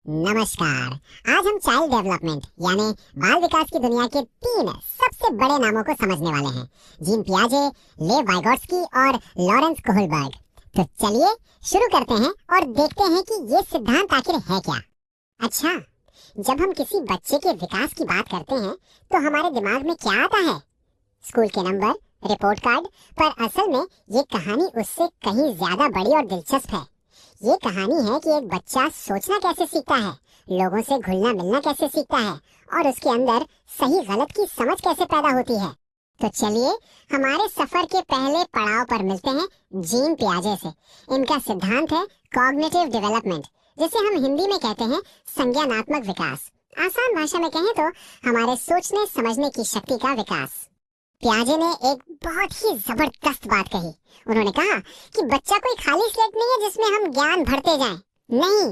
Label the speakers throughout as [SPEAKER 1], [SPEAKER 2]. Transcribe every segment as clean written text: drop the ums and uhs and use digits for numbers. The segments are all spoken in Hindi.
[SPEAKER 1] नमस्कार। आज हम चाइल्ड डेवलपमेंट यानी बाल विकास की दुनिया के 3 सबसे बड़े नामों को समझने वाले हैं, जीन पियाजे, लेव वाइगोट्स्की और लॉरेंस कोहलबर्ग। तो चलिए शुरू करते हैं और देखते हैं कि ये सिद्धांत आखिर है क्या। अच्छा, जब हम किसी बच्चे के विकास की बात करते हैं तो हमारे दिमाग में क्या आता है? स्कूल के नंबर, रिपोर्ट कार्ड। पर असल में ये कहानी उससे कहीं ज्यादा बड़ी और दिलचस्प है। ये कहानी है कि एक बच्चा सोचना कैसे सीखता है, लोगों से घुलना मिलना कैसे सीखता है और उसके अंदर सही गलत की समझ कैसे पैदा होती है। तो चलिए हमारे सफर के पहले पड़ाव पर मिलते हैं जीन पियाजे से। इनका सिद्धांत है कॉग्निटिव डेवलपमेंट, जिसे हम हिंदी में कहते हैं संज्ञानात्मक विकास। आसान भाषा में कहें तो हमारे सोचने समझने की शक्ति का विकास। पियाजे ने एक बहुत ही जबरदस्त बात कही। उन्होंने कहा कि बच्चा कोई खाली स्लेट नहीं है जिसमें हम ज्ञान भरते जाएं। नहीं,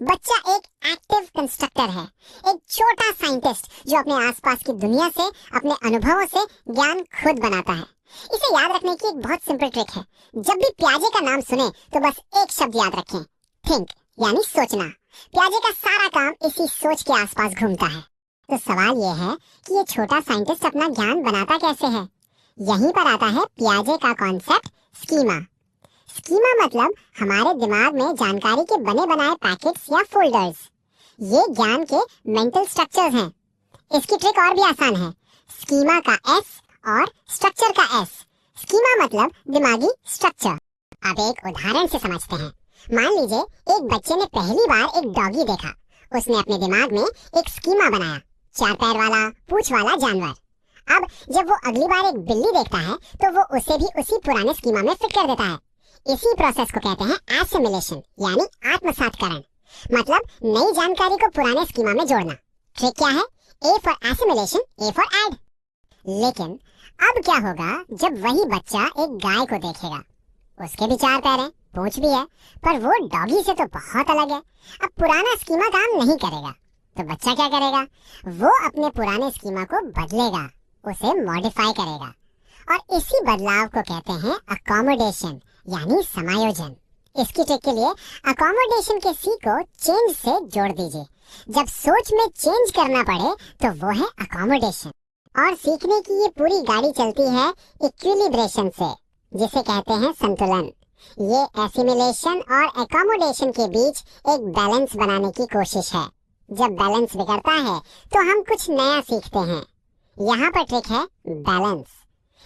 [SPEAKER 1] बच्चा एक एक्टिव कंस्ट्रक्टर है, एक छोटा साइंटिस्ट जो अपने आसपास की दुनिया से, अपने अनुभवों से ज्ञान खुद बनाता है। इसे याद रखने की एक बहुत सिंपल ट्रिक है। जब भी पियाजे का नाम सुने तो बस एक शब्द याद रखें, थिंक, यानी सोचना। पियाजे का सारा काम इसी सोच के आसपास घूमता है। तो सवाल ये है कि ये छोटा साइंटिस्ट अपना ज्ञान बनाता कैसे है? यहीं पर आता है पियाजे का कॉन्सेप्ट स्कीमा। स्कीमा मतलब हमारे दिमाग में जानकारी के बने बनाए पैकेट्स या फोल्डर्स। ये ज्ञान के मेंटल स्ट्रक्चर्स हैं। इसकी ट्रिक और भी आसान है। स्कीमा का एस और स्ट्रक्चर का एस। स्कीमा मतलब दिमागी स्ट्रक्चर। अब एक उदाहरण से समझते हैं। मान लीजिए एक बच्चे ने पहली बार एक डॉगी देखा। उसने अपने दिमाग में एक स्कीमा बनाया, 4 पैर वाला, पूंछ वाला जानवर। अब जब वो अगली बार एक बिल्ली देखता है तो वो उसे भी उसी पुराने स्कीमा में फिट कर देता है। इसी प्रोसेस को कहते हैं एसिमिलेशन यानी आत्मसातकरण। मतलब नई जानकारी को पुराने स्कीमा में जोड़ना। ट्रिक क्या है? A for assimilation, A for add. लेकिन अब क्या होगा जब वही बच्चा एक गाय को देखेगा? उसके भी 4 पैर हैं, पूंछ भी है, पर वो डॉगी से तो बहुत अलग है। अब पुराना स्कीमा काम नहीं करेगा तो बच्चा क्या करेगा? वो अपने पुराने स्कीमा को बदलेगा, उसे मॉडिफाई करेगा। और इसी बदलाव को कहते हैं अकोमोडेशन यानी समायोजन। इसकी ट्रिक के लिए अकोमोडेशन के सी को चेंज से जोड़ दीजिए। जब सोच में चेंज करना पड़े तो वो है अकोमोडेशन। और सीखने की ये पूरी गाड़ी चलती है इक्विलिब्रेशन से, जिसे कहते हैं संतुलन। ये एसिमिलेशन और अकोमोडेशन के बीच एक बैलेंस बनाने की कोशिश है। जब बैलेंस बिगड़ता है तो हम कुछ नया सीखते हैं। यहाँ पर ट्रिक है बैलेंस।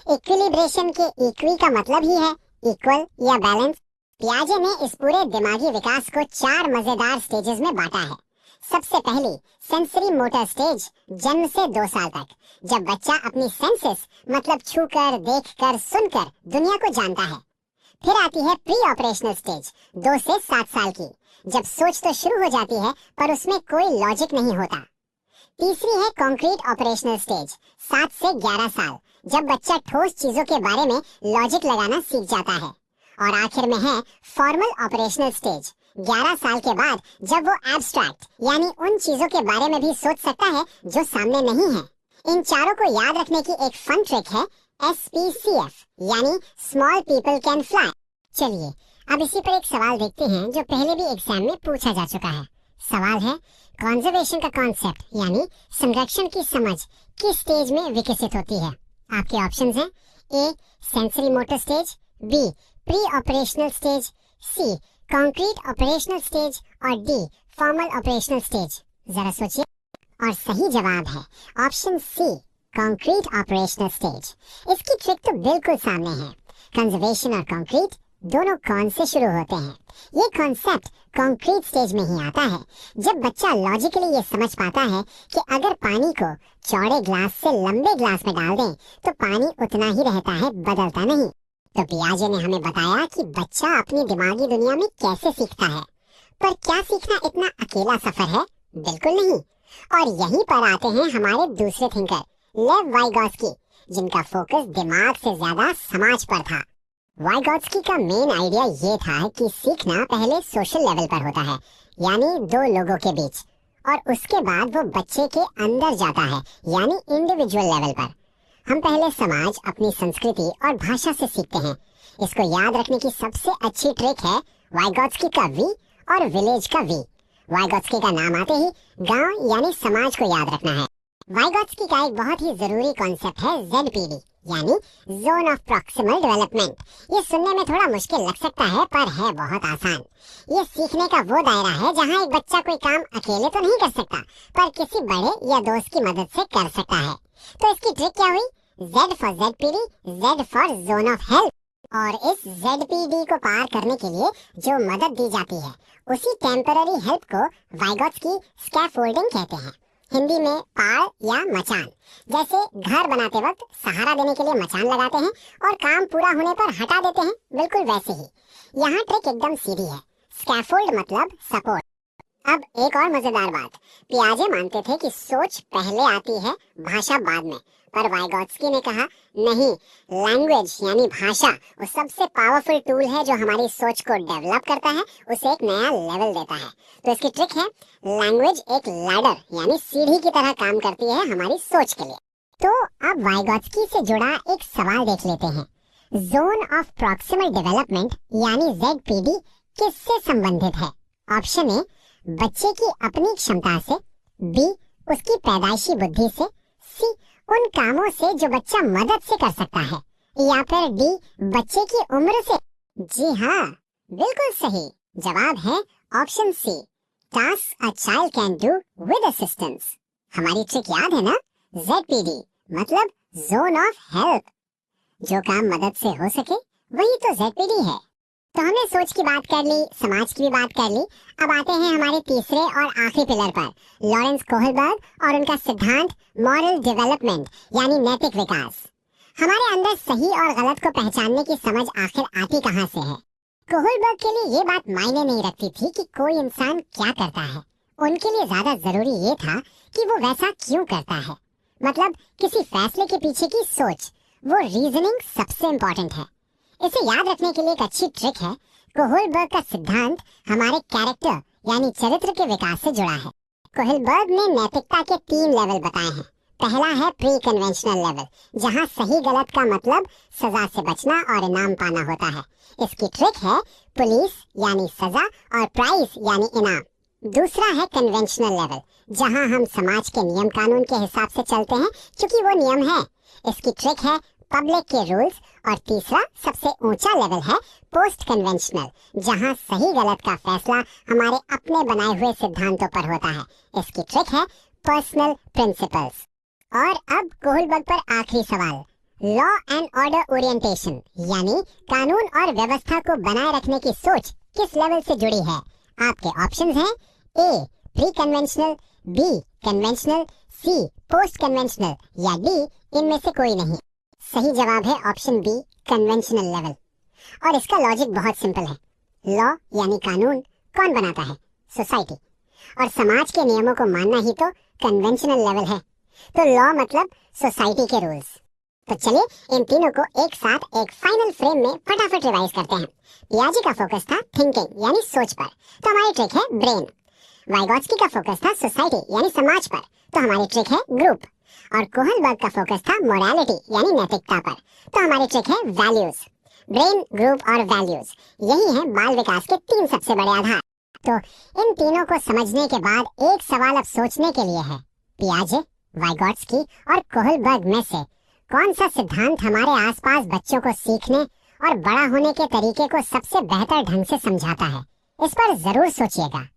[SPEAKER 1] इक्विलिब्रेशन के इक्वी का मतलब ही है इक्वल या बैलेंस। पियाजे ने इस पूरे दिमागी विकास को 4 मजेदार स्टेजेस में बांटा है। सबसे पहली सेंसरी मोटर स्टेज, जन्म से 2 साल तक, जब बच्चा अपनी सेंसेस मतलब छूकर, देखकर, सुनकर दुनिया को जानता है। फिर आती है प्री ऑपरेशनल स्टेज, 2 से 7 साल की, जब सोच तो शुरू हो जाती है पर उसमें कोई लॉजिक नहीं होता। तीसरी है कॉन्क्रीट ऑपरेशनल स्टेज, 7 से 11 साल, जब बच्चा ठोस चीजों के बारे में लॉजिक लगाना सीख जाता है। और आखिर में है फॉर्मल ऑपरेशनल स्टेज, 11 साल के बाद, जब वो एब्स्ट्रैक्ट यानी उन चीजों के बारे में भी सोच सकता है जो सामने नहीं है। इन चारों को याद रखने की एक फन ट्रिक है SPCF यानी स्मॉल पीपल कैन फ्लाई। चलिए अब इसी पर एक सवाल देखते हैं जो पहले भी एग्जाम में पूछा जा चुका है। सवाल है कंजर्वेशन का कॉन्सेप्ट यानी संरक्षण की समझ किस स्टेज में विकसित होती है? आपके ऑप्शंस हैं a sensory motor stage, b pre operational stage, c concrete operational stage और डी फॉर्मल ऑपरेशनल स्टेज। जरा सोचिए। और सही जवाब है option c concrete operational stage. इसकी ट्रिक तो बिल्कुल सामने है। कंजर्वेशन और कॉन्क्रीट दोनों कौन से शुरू होते हैं? ये कॉन्सेप्ट कॉन्क्रीट स्टेज में ही आता है, जब बच्चा लॉजिकली ये समझ पाता है कि अगर पानी को चौड़े ग्लास से लंबे ग्लास में डाल दें तो पानी उतना ही रहता है, बदलता नहीं। तो पियाजे ने हमें बताया कि बच्चा अपनी दिमागी दुनिया में कैसे सीखता है। पर क्या सीखना इतना अकेला सफर है? बिल्कुल नहीं। और यहीं पर आते हैं हमारे दूसरे थिंकर लेव वाइगोट्स्की, जिनका फोकस दिमाग से ज्यादा समाज पर था। वाइगोट्स्की का मेन आइडिया ये था कि सीखना पहले सोशल लेवल पर होता है, यानी 2 लोगों के बीच, और उसके बाद वो बच्चे के अंदर जाता है, यानी इंडिविजुअल लेवल पर। हम पहले समाज, अपनी संस्कृति और भाषा से सीखते हैं। इसको याद रखने की सबसे अच्छी ट्रिक है वाइगोट्स्की का वी और विलेज का वी। वाइगोत्स्की का नाम आते ही गांव यानी समाज को याद रखना है। वाइगोत्स्की का एक बहुत ही जरूरी कॉन्सेप्ट है ZPD यानी जोन ऑफ प्रॉक्सिमल डेवलपमेंट। ये सुनने में थोड़ा मुश्किल लग सकता है पर है बहुत आसान। ये सीखने का वो दायरा है जहाँ एक बच्चा कोई काम अकेले तो नहीं कर सकता पर किसी बड़े या दोस्त की मदद से कर सकता है। तो इसकी ट्रिक क्या हुई? Z for ZPD, Z for zone of help. और इस ZPD को पार करने के लिए जो मदद दी जाती है उसी टेम्पररी हेल्प को वाइगोत्स्की स्कैफोल्डिंग कहते हैं। हिंदी में पाड़ या मचान। जैसे घर बनाते वक्त सहारा देने के लिए मचान लगाते हैं और काम पूरा होने पर हटा देते हैं, बिल्कुल वैसे ही यहाँ ट्रिक एकदम सीधी है। स्कैफोल्ड मतलब सपोर्ट। अब एक और मजेदार बात, पियाजे मानते थे कि सोच पहले आती है, भाषा बाद में, पर वाइगोत्स्की ने कहा नहीं, लैंग्वेज यानी भाषा वो सबसे पावरफुल टूल है जो हमारी सोच को डेवलप करता है, उसे एक नया लेवल देता है। तो इसकी ट्रिक है, लैंग्वेज एक लैडर यानी सीढ़ी की तरह काम करती है हमारी सोच के लिए। तो अब वाइगोत्स्की से जुड़ा एक सवाल देख लेते हैं। जोन ऑफ प्रॉक्सिमल डेवलपमेंट यानी ZPD किससे संबंधित है? ऑप्शन ए, बच्चे की अपनी क्षमता से, बी, उसकी पैदाइशी बुद्धि से, सी, उन कामों से जो बच्चा मदद से कर सकता है, या फिर डी, बच्चे की उम्र से। जी हाँ, बिल्कुल सही जवाब है option c, task a child can do with assistance. हमारी ट्रिक याद है ना? ZPD मतलब जोन ऑफ हेल्प। जो काम मदद से हो सके वही तो ZPD है। तो हमने सोच की बात कर ली, समाज की भी बात कर ली। अब आते हैं हमारे तीसरे और आखिरी पिलर पर, लॉरेंस कोहलबर्ग और उनका सिद्धांत मॉरल डेवलपमेंट यानी नैतिक विकास। हमारे अंदर सही और गलत को पहचानने की समझ आखिर आती कहाँ से है? कोहलबर्ग के लिए ये बात मायने नहीं रखती थी कि कोई इंसान क्या करता है। उनके लिए ज्यादा जरूरी ये था कि वो वैसा क्यों करता है, मतलब किसी फैसले के पीछे की सोच, वो रीजनिंग सबसे इम्पोर्टेंट है। इसे याद रखने के लिए एक अच्छी ट्रिक है, कोहलबर्ग का सिद्धांत हमारे कैरेक्टर यानी चरित्र के विकास से जुड़ा है। कोहलबर्ग ने नैतिकता के 3 लेवल बताए हैं। पहला है प्री कन्वेंशनल लेवल, जहाँ सही गलत का मतलब सजा से बचना और इनाम पाना होता है। इसकी ट्रिक है पुलिस यानी सजा और प्राइज यानी इनाम। दूसरा है कन्वेंशनल लेवल, जहाँ हम समाज के नियम कानून के हिसाब से चलते हैं क्योंकि वो नियम है। इसकी ट्रिक है पब्लिक के रूल्स। और तीसरा सबसे ऊंचा लेवल है पोस्ट कन्वेंशनल, जहां सही गलत का फैसला हमारे अपने बनाए हुए सिद्धांतों पर होता है। इसकी ट्रिक है पर्सनल प्रिंसिपल्स। और अब कोहलबर्ग पर आखिरी सवाल, लॉ एंड ऑर्डर ओरिएंटेशन यानी कानून और व्यवस्था को बनाए रखने की सोच किस लेवल से जुड़ी है? आपके ऑप्शंस हैं ए प्री कन्वेंशनल, बी कन्वेंशनल, सी पोस्ट कन्वेंशनल या डी इनमें से कोई नहीं। सही जवाब है ऑप्शन बी कन्वेंशनल लेवल। और इसका लॉजिक बहुत सिंपल है। लॉ यानी कानून कौन बनाता है? सोसाइटी। और समाज के नियमों को मानना ही तो कन्वेंशनल लेवल है। तो लॉ मतलब सोसाइटी के रूल्स। तो चलिए इन तीनों को एक साथ एक फाइनल फ्रेम में फटाफट रिवाइज करते हैं। पियाजे का फोकस था थिंकिंग यानी सोच पर, तो हमारी ट्रिक है ब्रेन। वाइगोत्स्की का फोकस था सोसाइटी यानी समाज पर, तो हमारी ट्रिक है ग्रुप। और कोहलबर्ग का फोकस था मोरालिटी यानी नैतिकता पर, तो हमारी ट्रिक है वैल्यूज। ब्रेन, ग्रुप और वैल्यूज, यही है बाल विकास के 3 सबसे बड़े आधार। तो इन तीनों को समझने के बाद एक सवाल अब सोचने के लिए है, पियाजे, वाइगोत्स्की और कोहलबर्ग में से कौन सा सिद्धांत हमारे आसपास बच्चों को सीखने और बड़ा होने के तरीके को सबसे बेहतर ढंग से समझाता है? इस पर जरूर सोचिएगा।